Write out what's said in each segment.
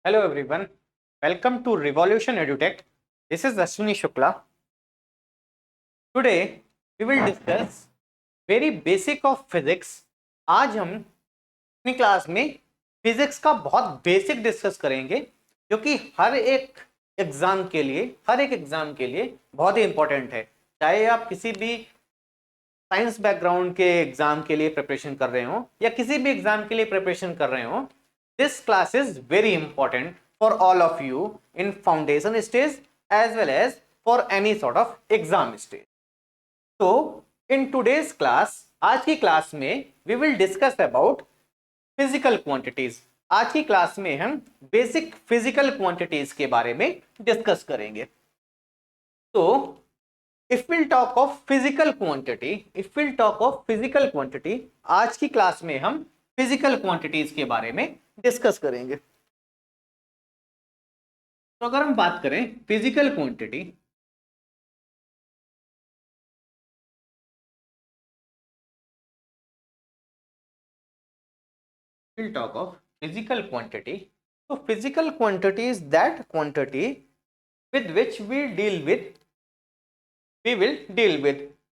Hello everyone, welcome to Revolution EduTech. This is Ashwini Shukla. Today we will discuss very basic of physics. आज हम अपनी class में physics का बहुत basic discuss करेंगे जो कि हर एक एग्जाम के लिए बहुत ही इंपॉर्टेंट है। चाहे आप किसी भी साइंस बैकग्राउंड के एग्जाम के लिए प्रिपरेशन कर रहे हो या किसी भी एग्जाम के लिए प्रिपरेशन कर रहे हो, this class is very important for all of you in foundation stage as well as for any sort of exam stage. So in today's class, आज की क्लास में we will discuss about physical quantities. आज की class में हम basic physical quantities के बारे में डिस्कस करेंगे। तो if we'll talk of physical quantity, आज की क्लास में हम फिजिकल क्वांटिटीज के बारे में डिस्कस करेंगे। तो अगर हम बात करें physical quantity, we'll talk of physical quantity. So physical quantity is that quantity with which we will deal with.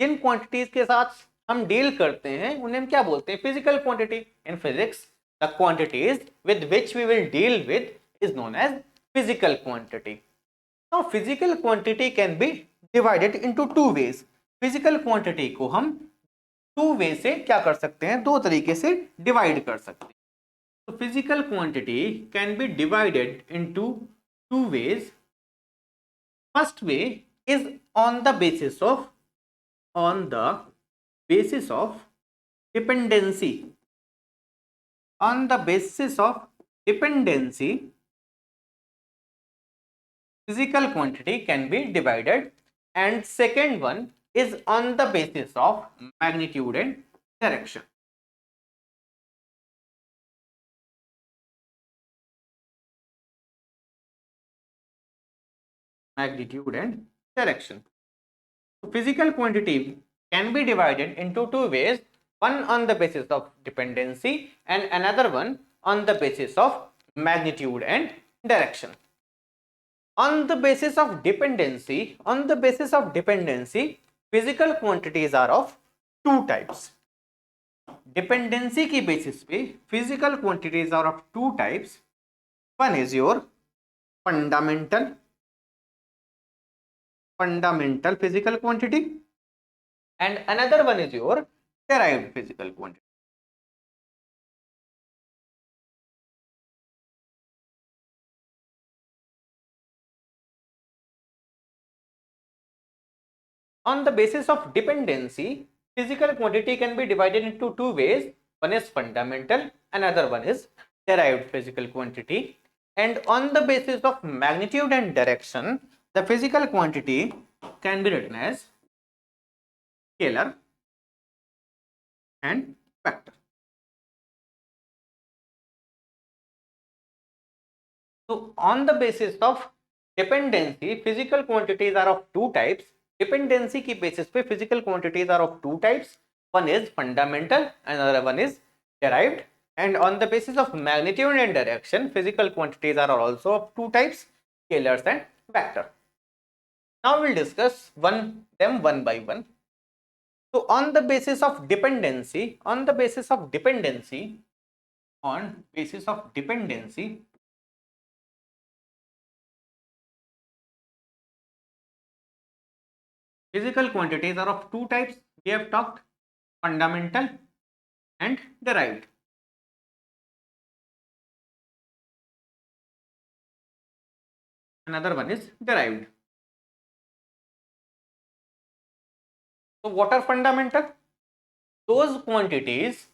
जिन क्वांटिटीज के साथ हम डील करते हैं उन्हें हम क्या बोलते हैं? Physical quantity. In physics the quantities with which we will deal with is known as physical quantity. Now physical quantity can be divided into two ways. Physical quantity को हम टू वे से क्या कर सकते हैं? दो तरीके से डिवाइड कर सकते हैं। तो physical quantity can be divided into two ways. First way is on the basis of dependency. On the basis of dependency, physical quantity can be divided, and second one is on the basis of magnitude and direction. Magnitude and direction. So physical quantity can be divided into two ways, one on the basis of dependency and another one on the basis of magnitude and direction. On the basis of dependency, physical quantities are of two types. Dependency की basis पे physical quantities are of two types. One is your fundamental physical quantity and another one is your derived physical quantity. On the basis of dependency, physical quantity can be divided into two ways. One is fundamental, another one is derived physical quantity. And on the basis of magnitude and direction, the physical quantity can be written as scalar and vector. So on the basis of dependency, physical quantities are of two types. Dependency की basis पे physical quantities are of two types. One is fundamental, another one is derived. And on the basis of magnitude and direction, physical quantities are also of two types, scalars and vector. Now we'll discuss them one by one. So on the basis of dependency, physical quantities are of two types. We have talked fundamental and derived. Another one is derived. So what are fundamental? Those quantities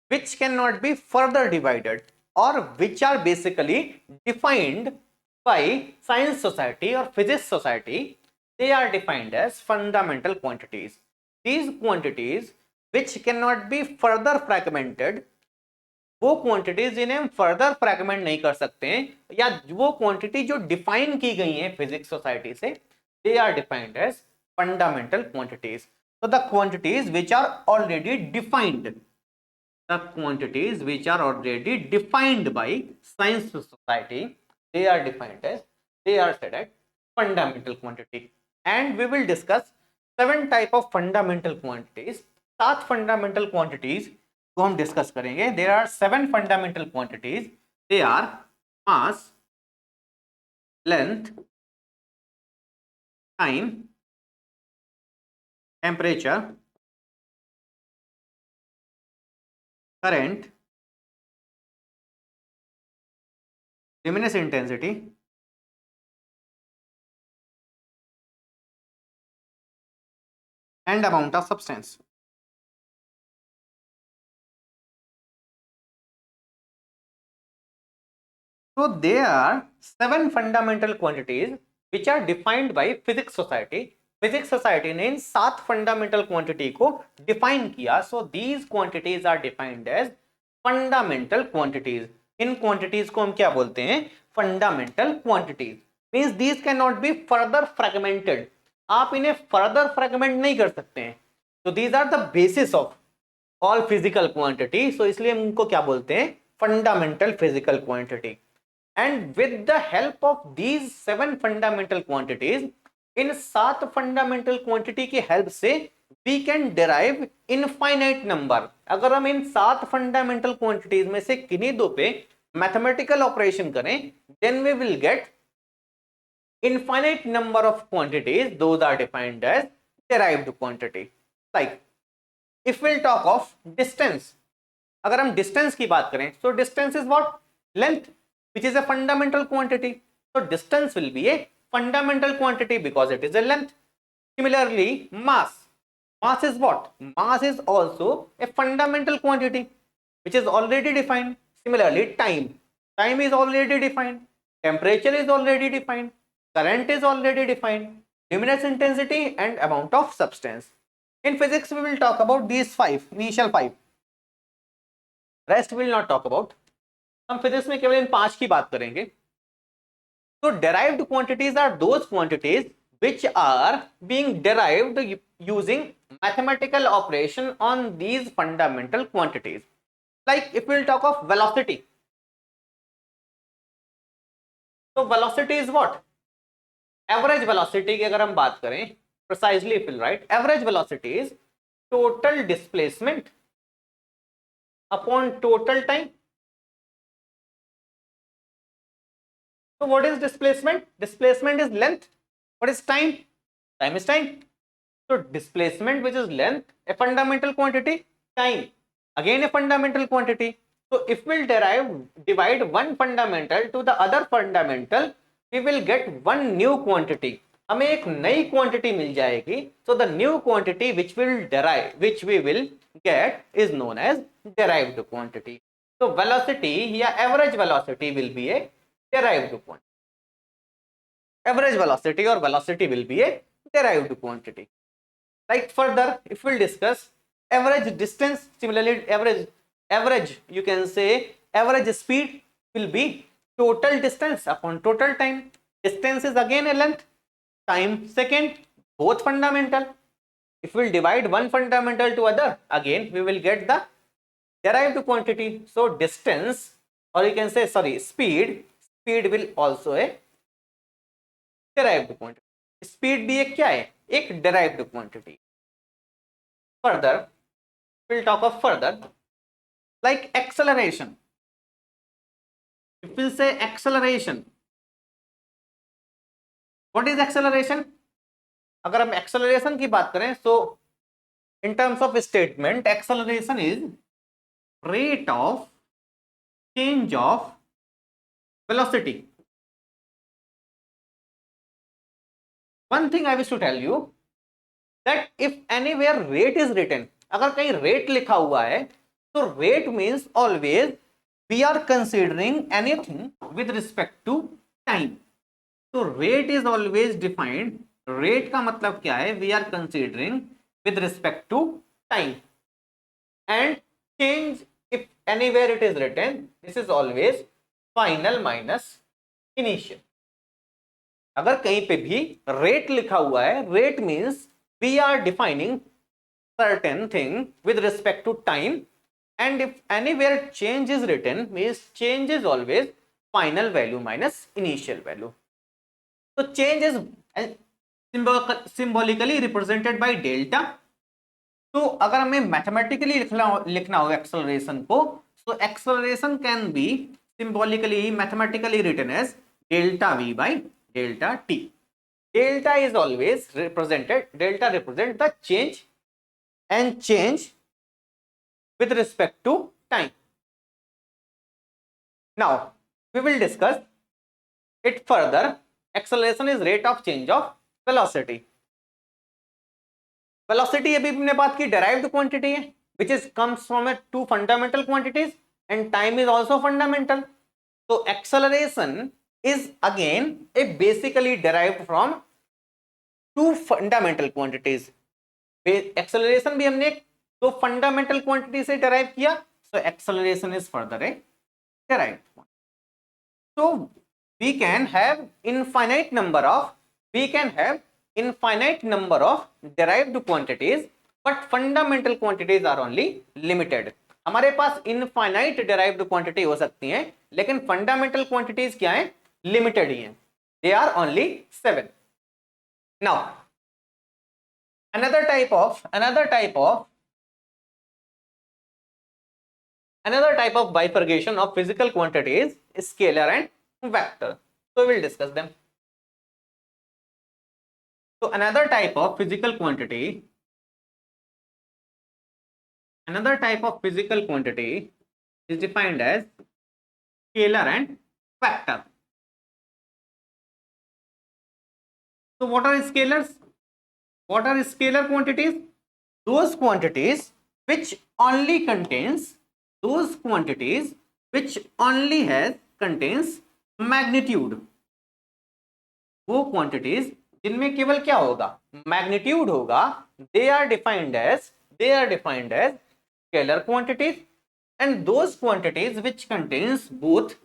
which cannot be further divided or which are basically defined by science society or physics society. They are defined as fundamental quantities. These quantities which cannot be further fragmented, वो quantities जिन्हें हम further fragment नहीं कर सकते हैं या वो quantity जो डिफाइन की गई है फिजिक्स सोसाइटी से, they are defined as fundamental quantities. So the quantities which are already defined the quantities which are already defined by science society, they are defined as, they are said as fundamental quantity. And we will discuss 7 type of fundamental quantities. 7 fundamental quantities को हम discuss करेंगे. There are 7 fundamental quantities. They are mass, length, time, temperature, current, luminous intensity, and amount of substance. So there are 7 fundamental quantities which are defined by physics society. Physics society ने इन 7 fundamental quantity को define किया. So these quantities are defined as fundamental quantities. In quantities को हम क्या बोलते हैं? Fundamental quantities. Means these cannot be further fragmented. आप इन्हें further fragment नहीं कर सकते हैं. So these are the basis of all physical quantity. So इसलिए हम इनको क्या बोलते हैं? Fundamental physical quantity. And with the help of these 7 fundamental quantities, in 7 fundamental quantity की help से we can derive infinite number. अगर हम इन 7 fundamental quantities में से किन्हीं दो पे mathematical operation करें, then we will get infinite number of quantities. Those are defined as derived quantity. Like if we'll talk of distance, अगर हम distance की बात करें, so distance is what? Length, which is a fundamental quantity. So distance will be a fundamental quantity because it is a length. Similarly, mass. Mass is what? Mass is also a fundamental quantity which is already defined. Similarly, time. Time is already defined. Temperature is already defined. Current is already defined. Luminous intensity and amount of substance. In physics, we will talk about these 5, initial 5. Rest we will not talk about. हम physics में केवल इन 5 की बात करेंगे. तो derived quantities are those quantities which are being derived using mathematical operation on these fundamental quantities. Like if we'll talk of velocity. So velocity is what? Average velocity की अगर हम बात करें, precisely if we'll write, average velocity is total displacement upon total time. So what is displacement? Displacement is length. What is time? Time is time. So displacement, which is length, a fundamental quantity. Time, again a fundamental quantity. So if we'll divide one fundamental to the other fundamental, we will get one new quantity. हमें एक नई quantity मिल जाएगी. So the new quantity which we will get is known as derived quantity. So velocity या average velocity will be a derived quantity. Average velocity or velocity will be a derived quantity. Like further, if we'll discuss average distance, similarly average you can say average speed will be total distance upon total time. Distance is again a length, time second, both fundamental. If we'll divide one fundamental to other, again we will get the derived quantity. So distance, or you can say speed will also a derived quantity. Speed भी एक क्या है? एक derived quantity. Further, we'll talk of further, like acceleration. If we'll say acceleration, what is acceleration? अगर हम acceleration की बात करें, so in terms of statement, acceleration is rate of change of velocity. One thing I wish to tell you that if anywhere rate is written, अगर कहीं rate लिखा हुआ है, तो rate means always we are considering anything with respect to time. So rate is always defined. Rate का मतलब क्या है? We are considering with respect to time. And change, if anywhere it is written, this is always final minus initial. अगर कहीं पे भी rate लिखा हुआ है, rate means we are defining certain thing with respect to time, and if anywhere change is written means change is always final value minus initial value. So change is symbolically represented by delta. तो अगर हमें mathematically लिखना हो acceleration को, so acceleration can be symbolically mathematically written as delta v by delta t. Delta is always represented, delta represents the change and change with respect to time. Now we will discuss it further. Acceleration is rate of change of velocity. Velocity अभी हमने बात की derived quantity है which is comes from a two fundamental quantities and time is also fundamental. So acceleration is again a basically derived from two fundamental quantities. Acceleration भी हमने दो fundamental quantity से derive किया, so acceleration is further a derived one. So we can have infinite number of derived quantities, but fundamental quantities are only limited. हमारे पास infinite derived quantity हो सकती हैं, लेकिन fundamental quantities क्या हैं? Limited ही हैं. They are only 7. Now another type of bifurcation of physical quantities is scalar and vector. So we will discuss them. So another type of physical quantity is defined as scalar and vector. So what are scalars? What are scalar quantities? Those quantities which only contains magnitude. वो quantities जिनमें केवल क्या होगा? Magnitude होगा. They are defined as scalar quantities, and those quantities which contains both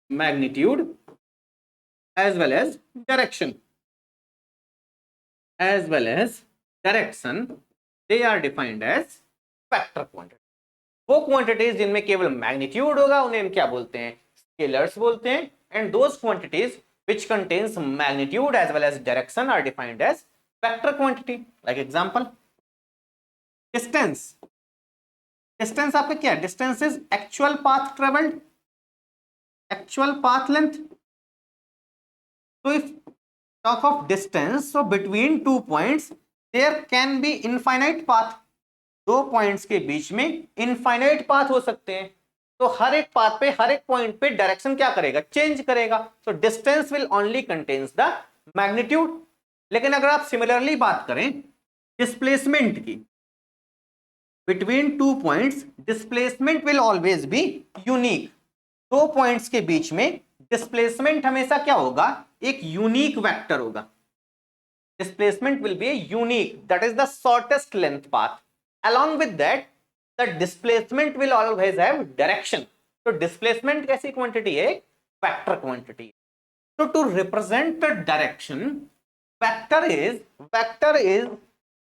magnitude as well as direction, they are defined as vector quantities. वो quantities जिनमें केवल magnitude होगा उन्हें हम क्या बोलते हैं? स्केलर्स बोलते हैं. And those quantities which contains magnitude as well as direction are defined as vector quantity. Like example, distance आपका क्या है? Distance is actual path traveled, actual path length. So if talk of distance, so between two points there can be infinite path. दो points के बीच में infinite path हो सकते हैं. तो हर एक पाथ पे, हर एक पॉइंट पे डायरेक्शन क्या करेगा? चेंज करेगा. So distance will only contains the magnitude. लेकिन अगर आप सिमिलरली बात करें डिस्प्लेसमेंट की, between two points displacement will always be unique. दो पॉइंट्स के बीच में डिस्प्लेसमेंट हमेशा क्या होगा? एक यूनिक वेक्टर होगा. Displacement will be unique, that is the shortest length path. Along with that, the displacement will always have direction. So displacement कैसी quantity है? Vector quantity. So to represent the direction, vector is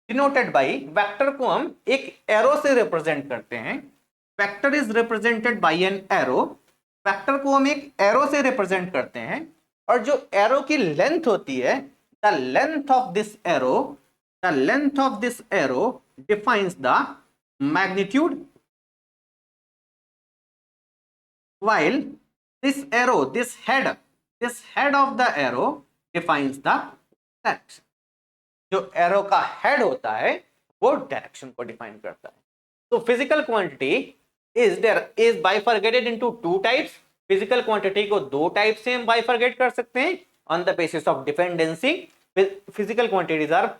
denoted by, vector को हम एक arrow से represent करते हैं. Vector is represented by an arrow. Vector को हम एक arrow से represent करते हैं, और जो arrow की length होती है, the length of this arrow defines the magnitude, while this head of the arrow defines the direction. जो arrow का head होता है वो direction को define करता है. So physical quantity is bifurcated into two types. Physical quantity को दो types से हम bifurcate कर सकते हैं on the basis of dependency. Physical quantities are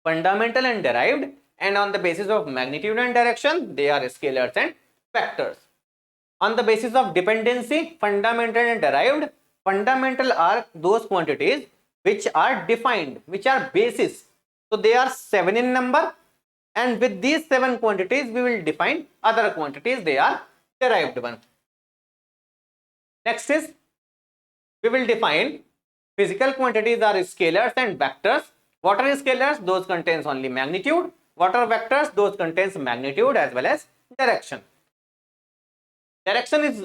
fundamental and derived, and on the basis of magnitude and direction they are scalars and vectors. On the basis of dependency, fundamental and derived, fundamental are those quantities which are defined, which are basis. So they are 7 in number, and with these 7 quantities we will define other quantities, they are derived one. Next is, we will define physical quantities are scalars and vectors. What are scalars? Those contains only magnitude. What are vectors? Those contains magnitude as well as direction. Direction is,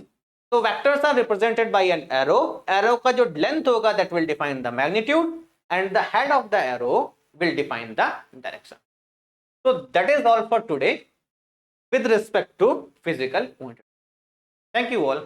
तो vectors are represented by an arrow, arrow का जो length होगा that will define the magnitude and the head of the arrow will define the direction. So that is all for today with respect to physical quantity. Thank you all.